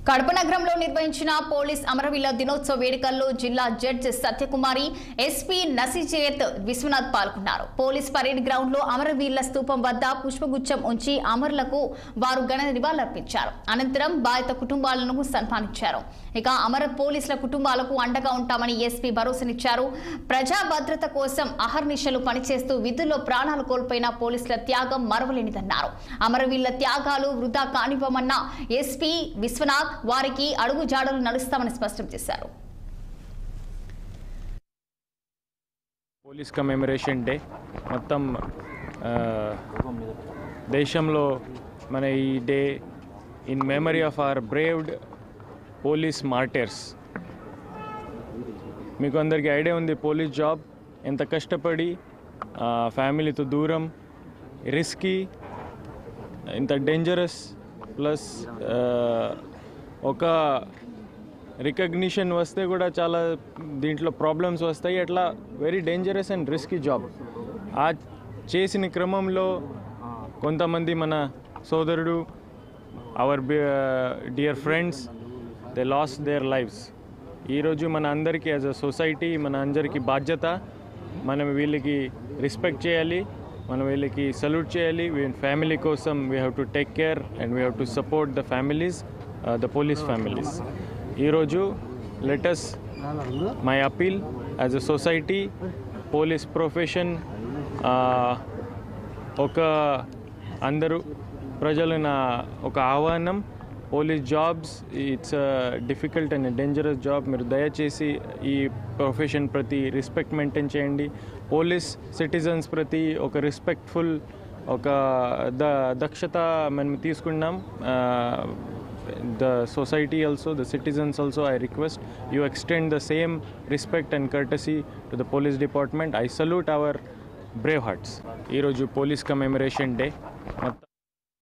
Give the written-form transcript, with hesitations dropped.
కడప నగరంలో నిర్వహించిన పోలీస్ అమరవీరుల దినోత్సవ వేడుకల్లో జిల్లా జడ్జి సత్యకుమారి, ఎస్పీ నసీజేత్ విశ్వనాథ్ పాల్గొన్నారు. పోలీస్ పరేడ్ గ్రౌండ్ లో అమరవీరుల స్తూపం వద్ద పుష్పగుచ్చం ఉంచి అమరులకు వారు ఘన నివాళులర్పించారు. అనంతరం బాధిత కుటుంబాలను సన్మానించారు. ఇక అమర పోలీసుల కుటుంబాలకు అండగా ఉంటామని ఎస్పీ భరోసానిచ్చారు. ప్రజా భద్రత కోసం అహర్నిశలు పనిచేస్తూ విధుల్లో ప్రాణాలు కోల్పోయిన పోలీసుల త్యాగం మరవలేనిదన్నారు. అమరవీరుల త్యాగాలు వృధా కానివ్వమన్న ఎస్పీ విశ్వనాథ్ వారికి అడుగు జాడలు నడుస్తామని స్పష్టం చేశారు. పోలీస్ కమెమరేషన్ డే మొత్తం దేశంలో మన ఈ day in memory of our braved police martyrs. మీకు అందరికీ ఐడియా ఉంది పోలీస్ జాబ్ ఎంత కష్టపడి ఫ్యామిలీతో దూరం, రిస్కీ, ఇంత డేంజరస్, ప్లస్ ఒక రికగ్నిషన్ వస్తే కూడా చాలా దీంట్లో ప్రాబ్లమ్స్ వస్తాయి. అట్లా very dangerous and risky job. ఆ చేసిన క్రమంలో కొంతమంది మన సోదరుడు, our dear friends, they last there lifes. ఈరోజు మన అందరికీ యాజ్ అ సొసైటీ మన అందరికీ బాధ్యత, మనం వీళ్ళకి రెస్పెక్ట్ చేయాలి, మనం వీళ్ళకి సల్యూట్ చేయాలి. ఫ్యామిలీ కోసం we have to take care and we have to support the families, the police families. ఈరోజు let us my appeal as a society, police profession, ఒక అందరూ ప్రజలు నా ఒక ఆహ్వానం. Police jobs it's difficult and dangerous job. మీరు దయచేసి ఈ ప్రొఫెషన్ ప్రతి రెస్పెక్ట్ మెయింటైన్ చేయండి. పోలీస్ సిటిజన్స్ ప్రతి ఒక రెస్పెక్ట్ఫుల్, ఒక దక్షత మనం తీసుకున్నాం. The society also, the citizens also, I request you extend the same respect and courtesy to the police department. I salute our brave hearts. Ee roju police commemoration day.